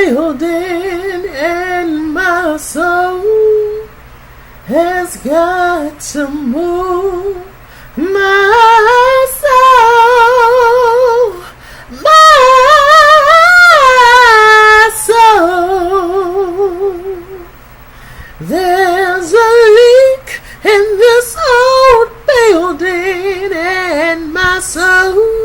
building and my soul has got to move. My soul, my soul. There's a leak in this old building and my soul.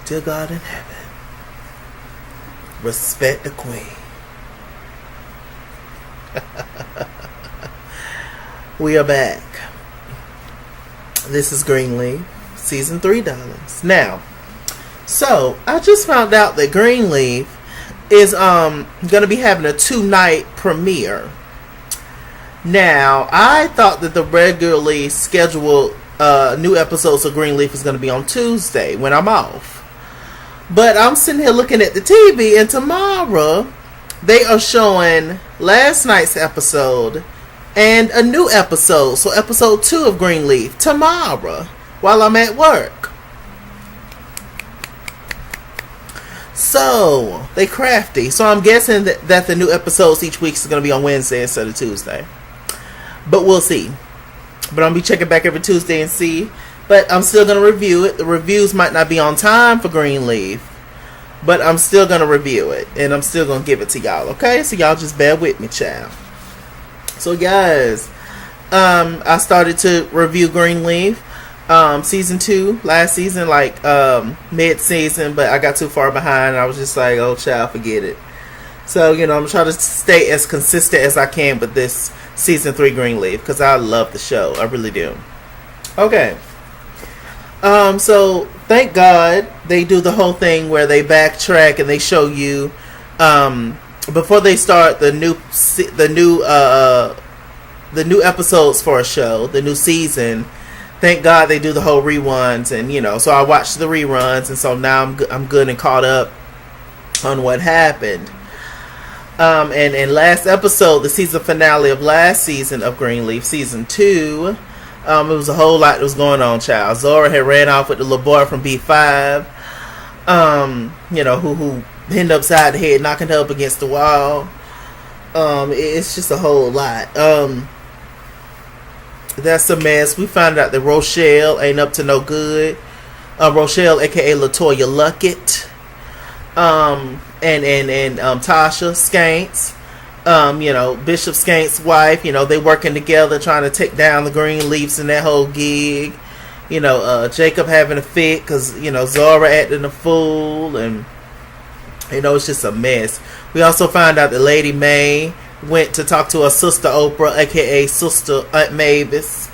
Dear God in heaven, respect the queen. We are back. This is Greenleaf, season $3. Now, so I just found out that Greenleaf is going to be having a 2-night premiere. Now, I thought that the regularly scheduled new episodes of Greenleaf is going to be on Tuesday when I'm off. But I'm sitting here looking at the TV, and tomorrow they are showing last night's episode and a new episode. So episode 2 of Greenleaf tomorrow while I'm at work. So they crafty. So I'm guessing that the new episodes each week is going to be on Wednesday instead of Tuesday. But we'll see. But I'll be checking back every Tuesday and see. But I'm still going to review it. The reviews might not be on time for Greenleaf, but I'm still going to review it. And I'm still going to give it to y'all, okay? So y'all just bear with me, child. So guys, I started to review Greenleaf season 2 last season, like mid-season, but I got too far behind. And I was just like, oh, child, forget it. So, I'm trying to stay as consistent as I can with this season 3 Greenleaf, because I love the show. I really do. Okay. So thank God they do the whole thing where they backtrack and they show you before they start the new episodes for a show, the new season. Thank God they do the whole reruns, and so I watched the reruns, and so now I'm good and caught up on what happened. And last episode, the season finale of last season of Greenleaf, season 2. It was a whole lot that was going on, child. Zora had ran off with the little boy from B5, who pinned upside the head, knocking her up against the wall. It's just a whole lot. That's a mess. We found out that Rochelle ain't up to no good. Rochelle, aka Latoya Luckett, and Tasha Skanks. Bishop Skank's wife, they working together trying to take down the Greenleafs and that whole gig. Jacob having a fit because, Zora acting a fool, and, it's just a mess. We also found out that Lady May went to talk to her sister Oprah, aka sister Aunt Mavis,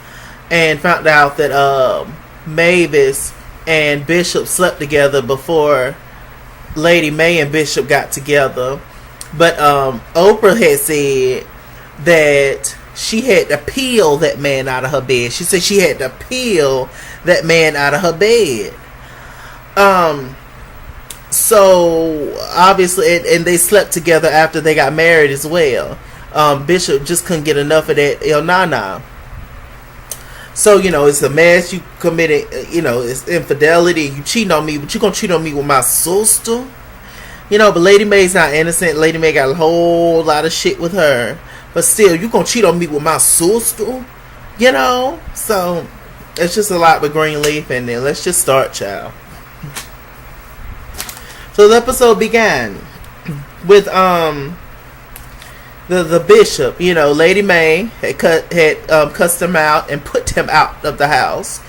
and found out that Mavis and Bishop slept together before Lady May and Bishop got together. But Oprah had said that she had to peel that man out of her bed. She said she had to peel that man out of her bed. So obviously, and they slept together after they got married as well. Bishop just couldn't get enough of that Nana. So, it's a mess. You committed, it's infidelity. You cheating on me, but you gonna cheat on me with my sister? But Lady May's not innocent. Lady May got a whole lot of shit with her. But still, you gonna cheat on me with my sister? So, it's just a lot with Greenleaf. And then let's just start, child. So, the episode began with, the bishop. Lady May had cussed him out and put him out of the house.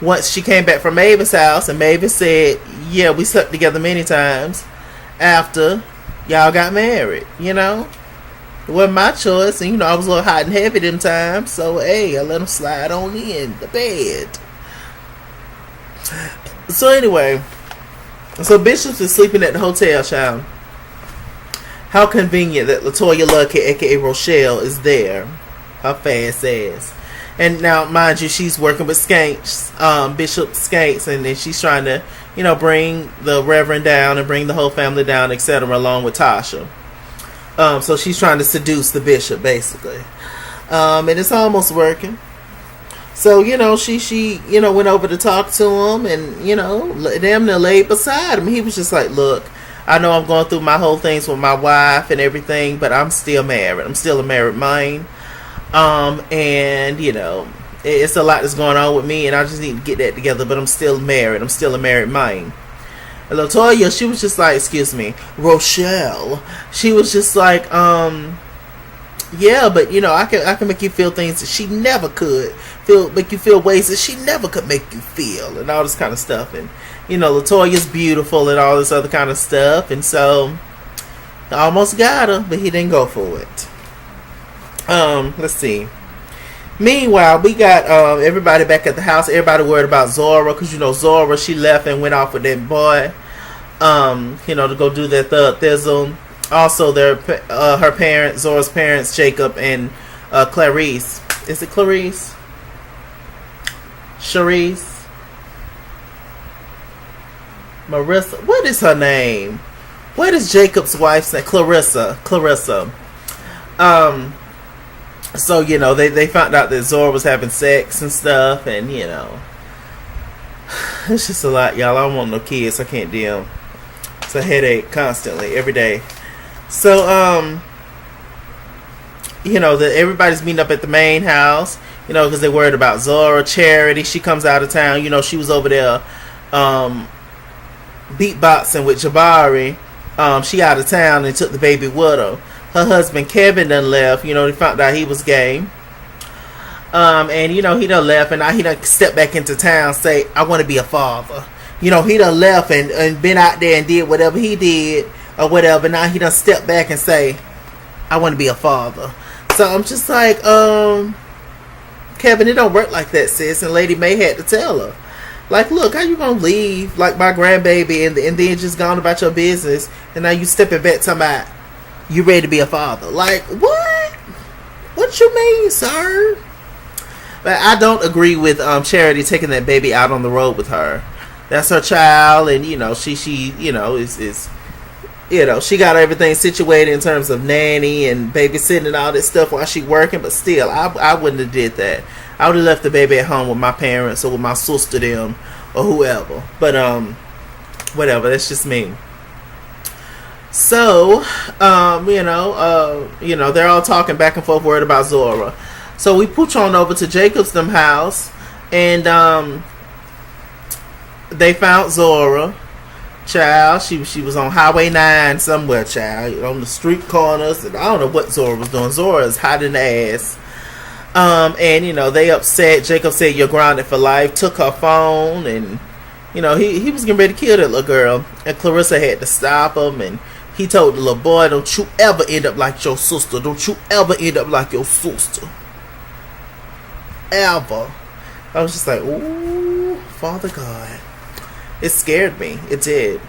Once she came back from Mavis' house, and Mavis said, yeah, we slept together many times after y'all got married. It wasn't my choice, and I was a little hot and heavy them times, so hey, I let him slide on in the bed. So anyway, Bishop is sleeping at the hotel, child. How convenient that Latoya Luckett, aka Rochelle, is there. Her fast ass. And now, mind you, she's working with Skanks, Bishop Skanks, and then she's trying to, bring the Reverend down and bring the whole family down, etc., along with Tasha. So she's trying to seduce the bishop, basically. And it's almost working. So, she went over to talk to him, and, damn near laid beside him. He was just like, look, I know I'm going through my whole things with my wife and everything, but I'm still married. I'm still a married man. And, it's a lot that's going on with me, and I just need to get that together, but I'm still married. I'm still a married man. And LaToya, she was just like, excuse me, Rochelle. She was just like, yeah, but I can make you feel things that she never could make you feel ways that she never could make you feel, and all this kind of stuff. And LaToya's beautiful and all this other kind of stuff. And so I almost got her, but he didn't go for it. Let's see. Meanwhile, we got everybody back at the house. Everybody worried about Zora, because Zora, she left and went off with that boy, to go do their thug thizzle. Also, her parents, Zora's parents, Jacob and Clarice. Is it Clarice? Charisse? Marissa? What is her name? What is Jacob's wife's name? Clarissa. So, they found out that Zora was having sex and stuff, and, it's just a lot, y'all. I don't want no kids. I can't deal. It's a headache constantly, every day. So, everybody's meeting up at the main house, because they're worried about Zora. Charity, she comes out of town. She was over there beatboxing with Jabari. She out of town and took the baby with her. Her husband Kevin done left. They found out he was gay. And he done left, and now he done stepped back into town, say, I want to be a father. He done left and been out there and did whatever he did or whatever. Now he done stepped back and say, I want to be a father. So I'm just like, Kevin, it don't work like that, sis. And Lady May had to tell her, like, look, how you gonna leave like my grandbaby and then just gone about your business, and now you stepping back talking about you ready to be a father? Like, what you mean, sir? But I don't agree with Charity taking that baby out on the road with her. That's her child, and she is she got everything situated in terms of nanny and babysitting and all that stuff while she working. But still, I wouldn't have did that. I would have left the baby at home with my parents or with my sister them or whoever. But whatever. That's just me. So they're all talking back and forth, worried about Zora. So we pooch on over to Jacob's them house, and they found Zora. Child, she was on Highway 9 somewhere, child, on the street corners, and I don't know what Zora was doing. Zora is hot in the ass. And they upset. Jacob said, you're grounded for life. Took her phone, and he was getting ready to kill that little girl, and Clarissa had to stop him. And he told the little boy, don't you ever end up like your sister. Don't you ever end up like your sister. Ever. I was just like, ooh, Father God. It scared me. It did.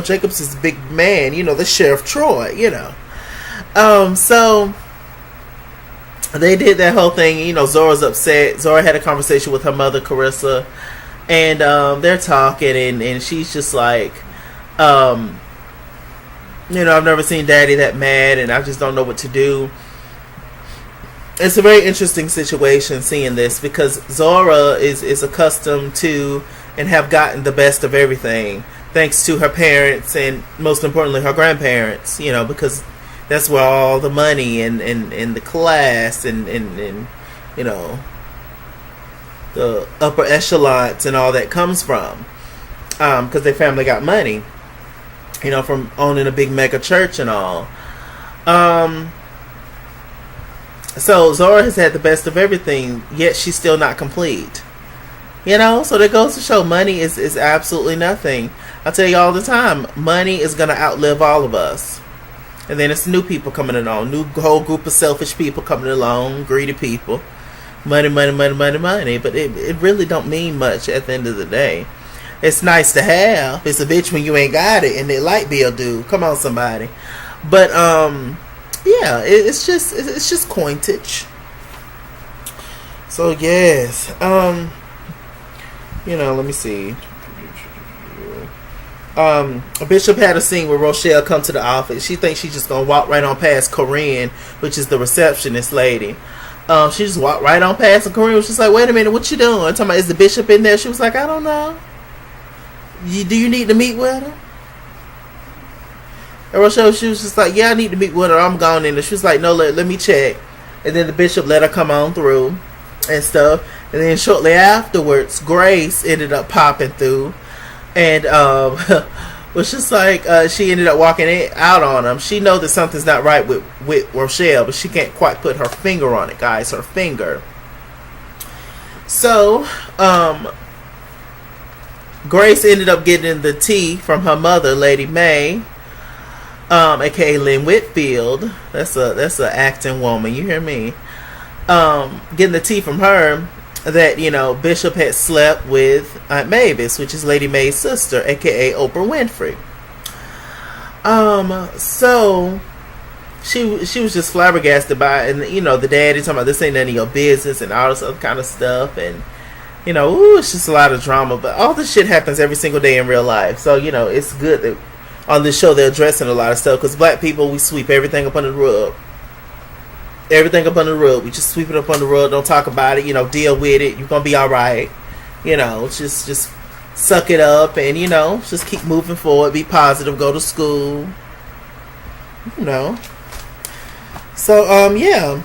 Jacobs is a big man. The Sheriff Troy, So they did that whole thing. Zora's upset. Zora had a conversation with her mother, Carissa. And they're talking, and she's just like, I've never seen Daddy that mad, and I just don't know what to do. It's a very interesting situation seeing this, because Zora is accustomed to and have gotten the best of everything thanks to her parents, and most importantly her grandparents, because that's where all the money and the class and the upper echelons and all that comes from, because their family got money, from owning a big mega church and all. So Zora has had the best of everything, yet she's still not complete. So that goes to show money is absolutely nothing. I tell you all the time, money is going to outlive all of us. And then it's new people coming along, new whole group of selfish people coming along, greedy people. Money, money, money, money, money. But it really don't mean much at the end of the day. It's nice to have. It's a bitch when you ain't got it and the light bill due. Come on, somebody. But yeah, it's just coinage. So yes, let me see. Bishop had a scene where Rochelle come to the office. She thinks she's just gonna walk right on past Corinne, which is the receptionist lady. She just walked right on past, and Corinne was just like, "Wait a minute, what you doing?" I'm talking about, is the bishop in there? She was like, "I don't know. Do you need to meet with her?" And Rochelle, she was just like, "Yeah, I need to meet with her. I'm going in there." She was like, "No, let me check." And then the bishop let her come on through and stuff. And then shortly afterwards, Grace ended up popping through, and was just like, she ended up walking out on him. She knows that something's not right with Rochelle, but she can't quite put her finger on it, guys. Her finger. So, Grace ended up getting the tea from her mother, Lady May, aka Lynn Whitfield. That's a acting woman. You hear me? Getting the tea from her that, Bishop had slept with Aunt Mavis, which is Lady May's sister, aka Oprah Winfrey. So she was just flabbergasted by it, and the daddy talking about this ain't none of your business and all this other kind of stuff, and it's just a lot of drama. But all this shit happens every single day in real life, so it's good that on this show they're addressing a lot of stuff, because black people, we sweep everything up under the rug. Everything up on the rug. We just sweep it up on the rug. Don't talk about it. Deal with it. You're gonna be all right. Just suck it up and just keep moving forward. Be positive. Go to school. So yeah.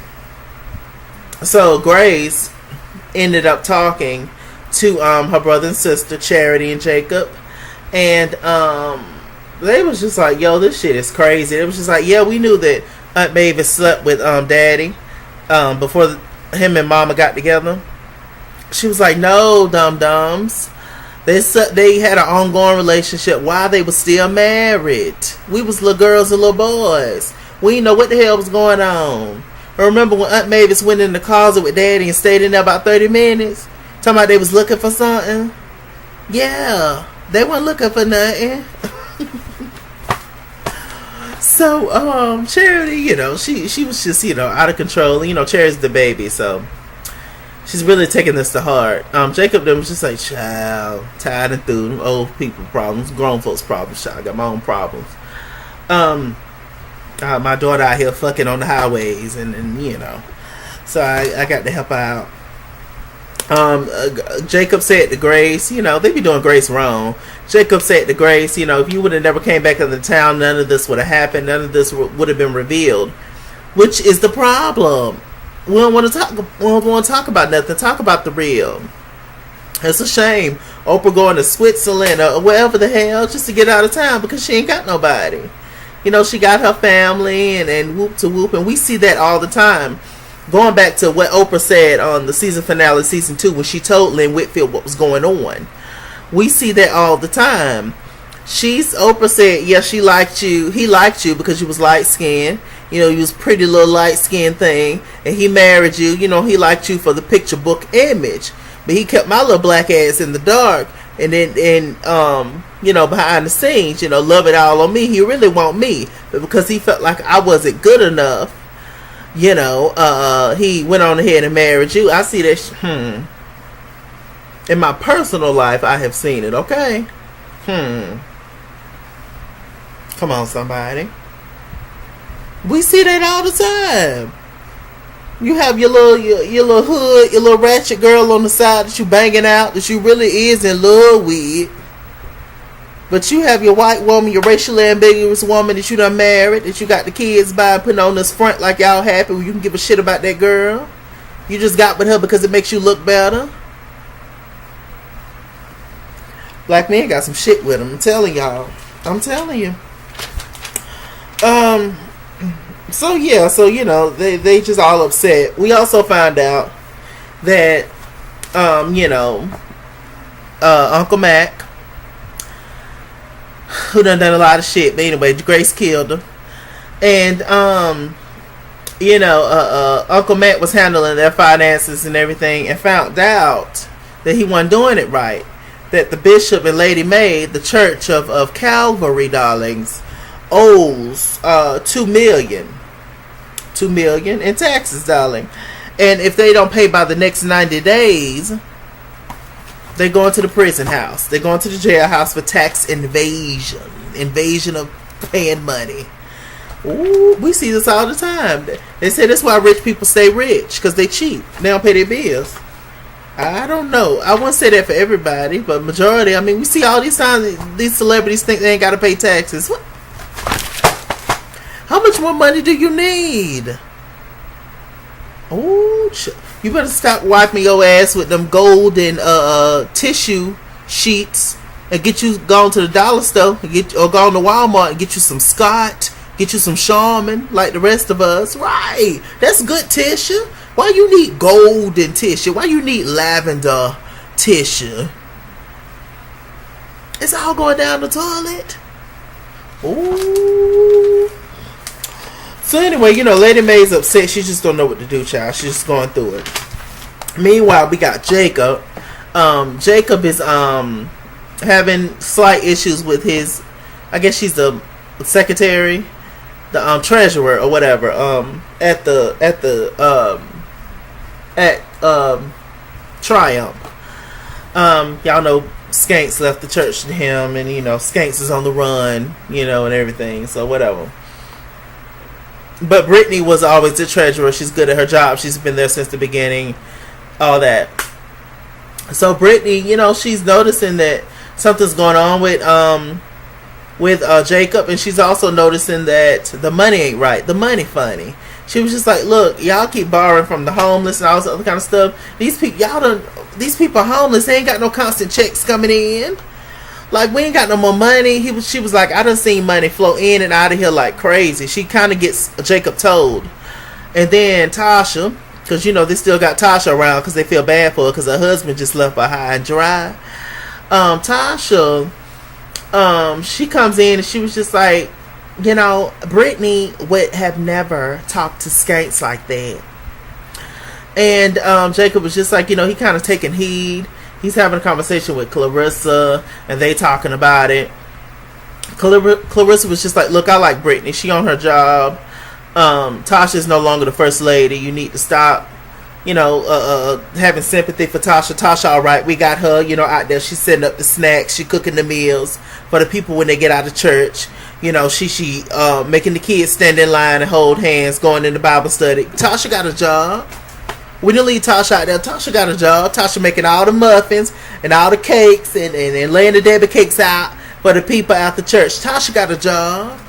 So Grace ended up talking to her brother and sister Charity and Jacob, and they was just like, "Yo, this shit is crazy." It was just like, "Yeah, we knew that Aunt Mavis slept with Daddy before him and Mama got together." She was like, "No, dum-dums. They had an ongoing relationship while they were still married. We was little girls and little boys. We didn't know what the hell was going on." I remember when Aunt Mavis went in the closet with Daddy and stayed in there about 30 minutes, talking about they was looking for something. Yeah, they weren't looking for nothing. So, Charity, she was just, out of control. Charity's the baby, so she's really taking this to heart. Jacob then was just like, "Child, tired and through them old people problems, grown folks problems, child. I got my own problems. My daughter out here fucking on the highways, and so I got to help out." Jacob said to Grace, they be doing Grace wrong. Jacob said to Grace, if you would have never came back into town, none of this would have happened. None of this would have been revealed. Which is the problem. We don't want to talk. We don't want to talk about nothing. Talk about the real. It's a shame Oprah going to Switzerland or wherever the hell just to get out of town because she ain't got nobody. She got her family and whoop to whoop, and we see that all the time. Going back to what Oprah said on the season finale, season 2, when she told Lynn Whitfield what was going on. We see that all the time. Oprah said, yeah, she liked you. He liked you because you was light skinned. You was pretty little light skinned thing. And he married you. He liked you for the picture book image. But he kept my little black ass in the dark. And then, behind the scenes, love it all on me. He really want me. But because he felt like I wasn't good enough, he went on ahead and married you. I see that. In my personal life, I have seen it. Okay. Come on, somebody. We see that all the time. You have your little hood, your little ratchet girl on the side that you banging out, that you really is in love with. But you have your white woman, your racially ambiguous woman that you done married, that you got the kids by, putting on this front like y'all happy. You can give a shit about that girl. You just got with her because it makes you look better. Black men got some shit with them. I'm telling y'all. I'm telling you. So they just all upset. We also found out that Uncle Mac, who done a lot of shit, but anyway, Grace killed him. And Uncle Mac was handling their finances and everything, and found out that he wasn't doing it right. That the bishop and Lady May, the Church of Calvary, darlings, owes $2 million in taxes, darling. And if they don't pay by the next 90 days, They going to the prison house. They going to the jailhouse for tax invasion. Invasion of paying money. Ooh, we see this all the time. They say that's why rich people stay rich, because they cheap. They don't pay their bills. I don't know. I wouldn't say that for everybody, but majority. I mean, we see all these times these celebrities think they ain't got to pay taxes. What? How much more money do you need? Oh, you better stop wiping your ass with them golden tissue sheets and get you gone to the dollar store or go to Walmart and get you some Scott, get you some Charmin like the rest of us. Right, that's good tissue. Why you need golden tissue? Why you need lavender tissue? It's all going down the toilet. Ooh. So anyway, Lady Mae's upset. She just don't know what to do, child. She's just going through it. Meanwhile, we got Jacob. Jacob is having slight issues with his, I guess she's the secretary, the treasurer or whatever. At Triumph. Y'all know Skanks left the church to him, and Skanks is on the run, and everything. So whatever. But Brittany was always the treasurer. She's good at her job. She's been there since the beginning. All that. So Brittany, she's noticing that something's going on with Jacob, and she's also noticing that the money ain't right. The money funny. She was just like, look, y'all keep borrowing from the homeless and all this other kind of stuff. These people are homeless. They ain't got no constant checks coming in. Like, we ain't got no more money. She was like, I done seen money flow in and out of here like crazy. She kind of gets Jacob told. And then Tasha, because, they still got Tasha around because they feel bad for her because her husband just left her high and dry. Tasha, she comes in and she was just like, Brittany would have never talked to Skanks like that. And Jacob was just like, he kind of taking heed. He's having a conversation with Clarissa, and they talking about it. Clarissa was just like, look, I like Brittany. She on her job. Tasha is no longer the first lady. You need to stop, having sympathy for Tasha. Tasha, all right, we got her, out there. She's setting up the snacks. She cooking the meals for the people when they get out of church. She making the kids stand in line and hold hands, going into Bible study. Tasha got a job. We didn't leave Tasha out there. Tasha got a job. Tasha making all the muffins and all the cakes and laying the Debbie cakes out for the people at the church. Tasha got a job.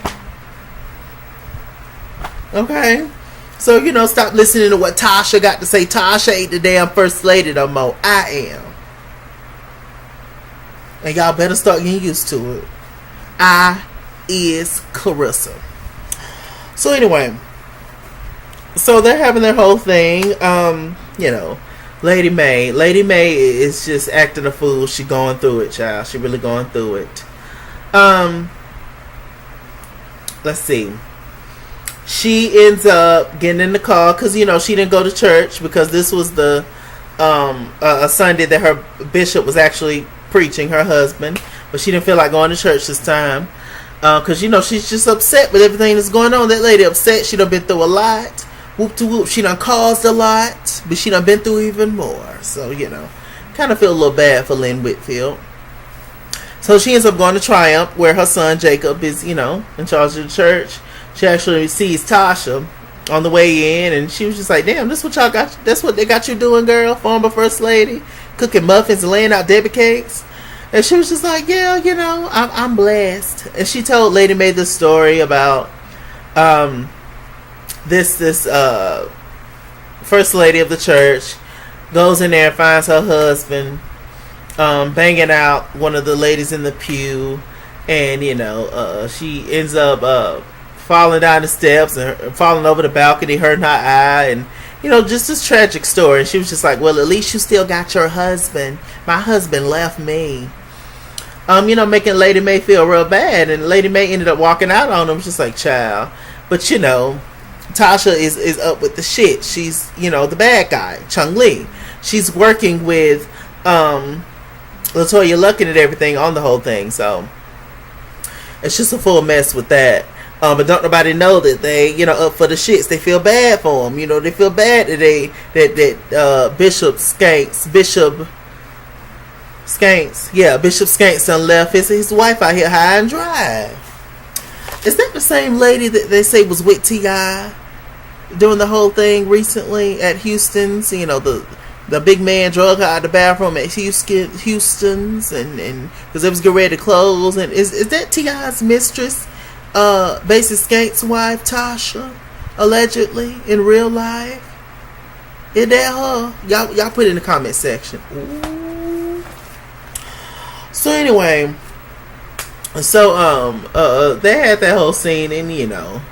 Okay. So, stop listening to what Tasha got to say. Tasha ain't the damn first lady no more. I am. And y'all better start getting used to it. I is Clarissa. So anyway. So they're having their whole thing. Lady Mae. Lady Mae is just acting a fool. She going through it, child. She really going through it. Let's see. She ends up getting in the car because, she didn't go to church because this was the a Sunday that her bishop was actually preaching, her husband. But she didn't feel like going to church this time. Because, she's just upset with everything that's going on. That lady upset. She done been through a lot. Whoop to whoop. She done caused a lot. But she done been through even more. So, kind of feel a little bad for Lynn Whitfield. So she ends up going to Triumph, where her son Jacob is, in charge of the church. She actually sees Tasha on the way in. And she was just like, damn, this what y'all got. That's what they got you doing, girl. Former first lady. Cooking muffins and laying out Debbie cakes. And she was just like, yeah, I'm blessed. And she told Lady Mae this story about this first lady of the church goes in there and finds her husband banging out one of the ladies in the pew. And, she ends up falling down the steps and falling over the balcony, hurting her eye. And, just this tragic story. And she was just like, well, at least you still got your husband. My husband left me. Making Lady Mae feel real bad. And Lady Mae ended up walking out on him. Just like, child. But, Tasha is up with the shit. She's, the bad guy. Chung Lee. She's working with LaToya Luckett and everything on the whole thing. So, it's just a full mess with that. But don't nobody know that they, up for the shits. They feel bad for them. They feel bad that Bishop Skanks, Bishop Skanks. Yeah, Bishop Skanks done left his wife out here high and dry. Is that the same lady that they say was with T.I. doing the whole thing recently at Houston's? You know, the big man drug her out of the bathroom at Houston's and because it was getting ready to close. And is that T.I.'s mistress, Basic Skanks' wife, Tasha, allegedly in real life? Is that her? Y'all put it in the comment section. Ooh. So anyway, so they had that whole scene, and you know,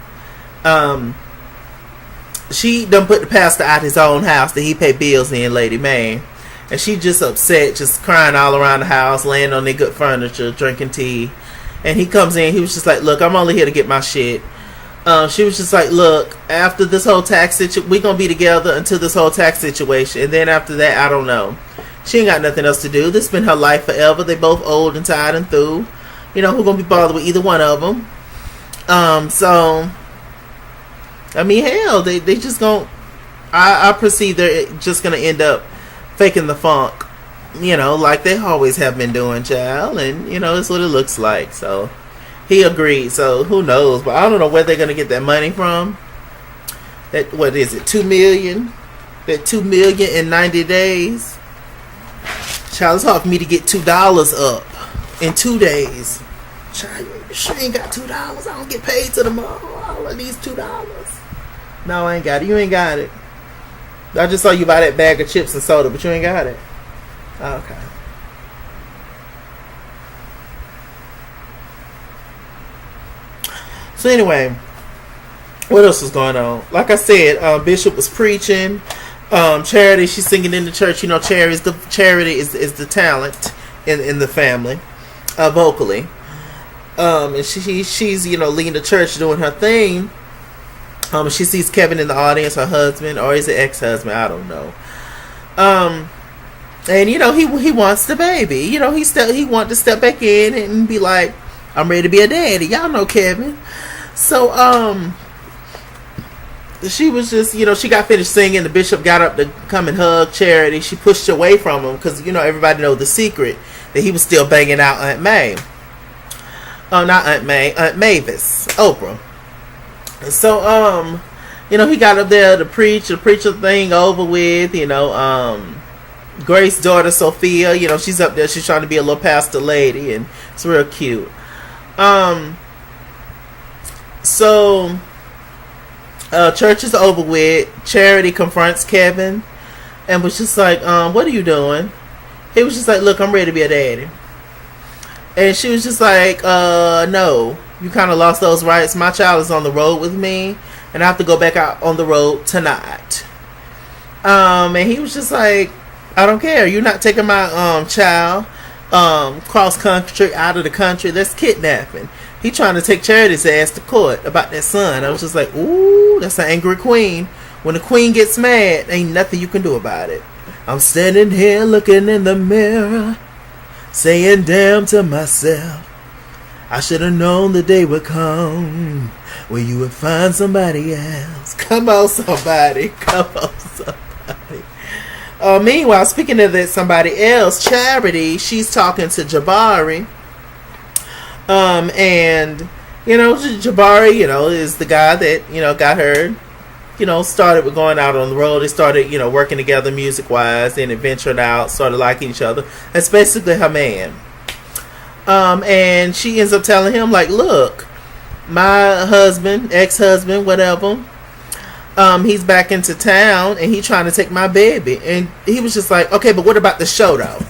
she done put the pastor out his own house that he pay bills in, Lady May, and she just upset, just crying all around the house, laying on their good furniture, drinking tea. And he comes in, he was just like, look, I'm only here to get my shit. She was just like, look, after this whole tax situation, we gonna be together until this whole tax situation, and then after that, I don't know. She ain't got nothing else to do. This been her life forever. They both old and tired and through. You know, who gonna be bothered with either one of them? So I mean, hell, they just gonna. I perceive they're just gonna end up faking the funk, you know, like they always have been doing, child. And you know, that's what it looks like. So he agreed. So who knows? But I don't know where they're gonna get that money from. That, what is it? 2 million. That $2 million in 90 days. Child, it's hard for me to get $2 up in 2 days. Child, you sure ain't got $2? I don't get paid to tomorrow. All of these $2. No, I ain't got it. You ain't got it. I just saw you buy that bag of chips and soda, but you ain't got it. Okay. So anyway, what else was going on? Like I said, Bishop was preaching. Charity, she's singing in the church. You know, Charity is the talent in the family, vocally. And she's you know, leading the church, doing her thing. She sees Kevin in the audience, her husband, or is it ex-husband? I don't know. And you know, he wants the baby. You know, he wanted to step back in and be like, I'm ready to be a daddy. Y'all know Kevin. So she was just, you know, she got finished singing. The bishop got up to come and hug Charity. She pushed away from him because, you know, everybody know the secret that he was still banging out Aunt May. Oh, not Aunt May, Aunt Mavis, Oprah. So, you know, he got up there to preach the thing over with, you know, Grace's daughter, Sophia, you know, she's up there, she's trying to be a little pastor lady, and it's real cute. So, church is over with. Charity confronts Kevin and was just like, what are you doing? He was just like, look, I'm ready to be a daddy. And she was just like, no, you kind of lost those rights. My child is on the road with me, and I have to go back out on the road tonight. And he was just like, I don't care. You're not taking my child cross country, out of the country. That's kidnapping. He trying to take Charity's ass to court about that son. I was just like, ooh, that's an angry queen. When the queen gets mad, ain't nothing you can do about it. I'm standing here looking in the mirror, saying damn to myself, I should have known the day would come when you would find somebody else. Come on, somebody. Come on, somebody. Meanwhile, speaking of that somebody else, Charity, she's talking to Jabari. And, you know, Jabari, you know, is the guy that, you know, got her, you know, started with going out on the road. They started, you know, working together music-wise, and ventured out, started liking each other. That's basically her man. And she ends up telling him, like, look, my husband, ex-husband, whatever, he's back into town, and he's trying to take my baby. And he was just like, okay, but what about the show, though?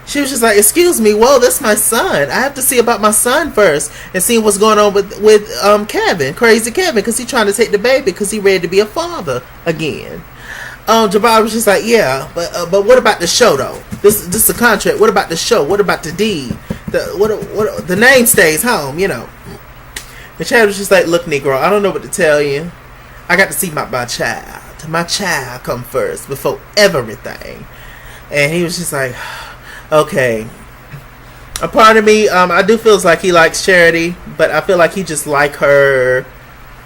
She was just like, excuse me, whoa, that's my son. I have to see about my son first and see what's going on with Kevin, crazy Kevin, because he's trying to take the baby because he's ready to be a father again. Jabari was just like, yeah, but what about the show, though? This is a contract. What about the show? What about the deed? The name stays home, you know. And Chad was just like, look, Negro, I don't know what to tell you. I got to see my child. My child come first before everything. And he was just like, okay. A part of me, I do feel like he likes Charity, but I feel like he just like her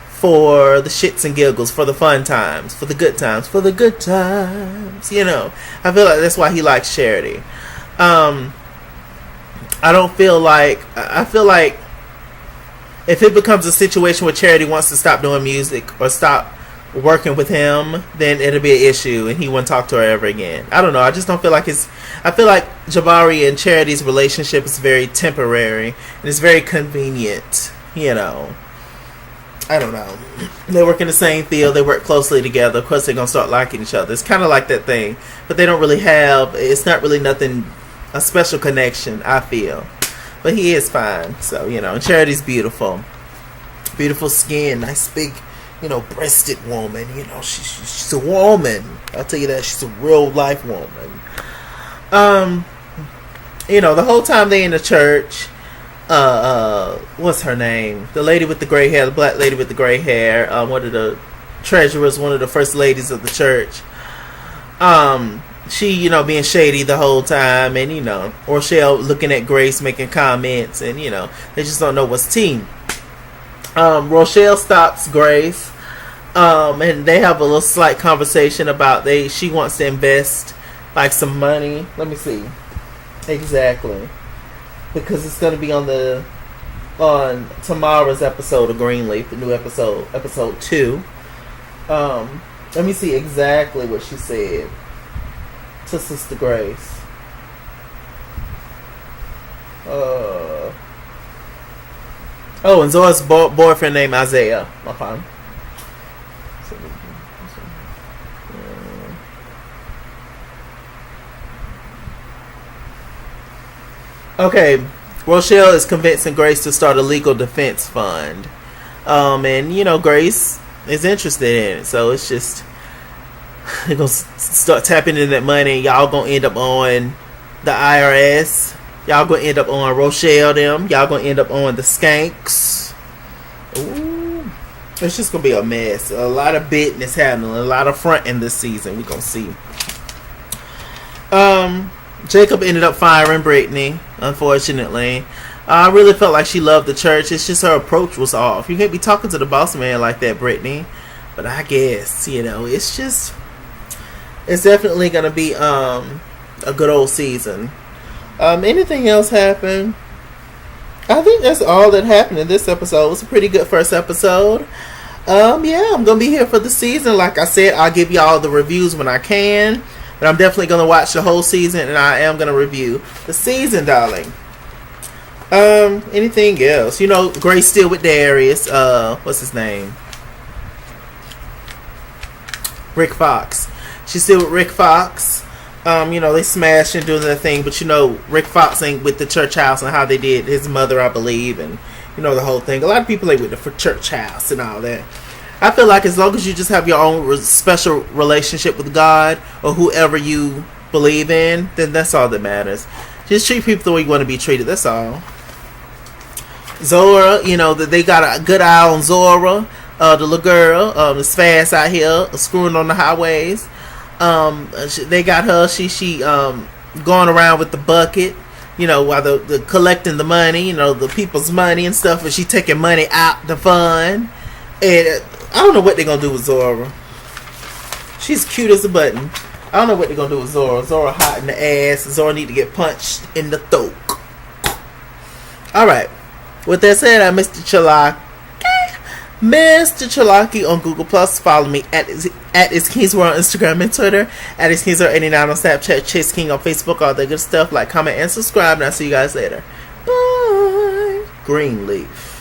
for the shits and giggles, for the fun times, for the good times, you know. I feel like that's why he likes Charity. I feel like if it becomes a situation where Charity wants to stop doing music or stop working with him, then it'll be an issue and he won't talk to her ever again. I don't know. I just don't feel like I feel like Jabari and Charity's relationship is very temporary and it's very convenient. You know, I don't know. They work in the same field. They work closely together. Of course, they're gonna start liking each other. It's kind of like that thing, but they don't really have. It's not really nothing. A special connection, I feel. But he is fine. So, you know, and Charity's beautiful. Beautiful skin, nice big, you know, breasted woman. You know, she's a woman. I'll tell you that. She's a real life woman. You know, the whole time they in the church, what's her name? The lady with the gray hair, the black lady with the gray hair, one of the treasurers, one of the first ladies of the church. She, you know, being shady the whole time, and, you know, Rochelle looking at Grace, making comments, and, you know, they just don't know what's team. Rochelle stops Grace, and they have a little slight conversation about she wants to invest, like, some money. Let me see. Exactly. Because it's going to be on tomorrow's episode of Greenleaf, the new episode 2. Let me see exactly what she said to Sister Grace. And Zora's boyfriend named Isaiah. Okay. Okay, Rochelle is convincing Grace to start a legal defense fund. And, you know, Grace is interested in it, so it's just they're gonna start tapping into that money. Y'all gonna end up on the IRS. Y'all gonna end up on Rochelle them. Y'all gonna end up on the skanks. Ooh, it's just gonna be a mess. A lot of business happening. A lot of fronting this season. We gonna see. Jacob ended up firing Brittany, unfortunately. I really felt like she loved the church. It's just her approach was off. You can't be talking to the boss man like that, Brittany. But I guess, you know, it's definitely going to be a good old season. Anything else happen? I think that's all that happened in this episode. It was a pretty good first episode. Yeah, I'm going to be here for the season. Like I said, I'll give y'all the reviews when I can. But I'm definitely going to watch the whole season, and I am going to review the season, darling. Anything else? You know, Grace still with Darius. What's his name? Rick Fox. She's still with Rick Fox. You know, they smashed and doing their thing, but you know, Rick Fox ain't with the church house and how they did his mother, I believe, and you know, the whole thing. A lot of people ain't with the church house and all that. I feel like as long as you just have your own special relationship with God or whoever you believe in, then that's all that matters. Just treat people the way you want to be treated. That's all. Zora, you know, that they got a good eye on Zora, the little girl, is fast out here, screwing on the highways. They got her. She going around with the bucket, you know, while the collecting the money, you know, the people's money and stuff. And she taking money out the fund. And I don't know what they're gonna do with Zora. She's cute as a button. I don't know what they're gonna do with Zora. Zora hot in the ass. Zora need to get punched in the throat. All right. With that said, I'm Mr. Chalaki. Mr. Chalaki on Google Plus. Follow me at ItsKingsWorld on Instagram and Twitter. At ItsKingsWorld89 on Snapchat. Chase King on Facebook. All that good stuff. Like, comment, and subscribe. And I'll see you guys later. Bye. Greenleaf.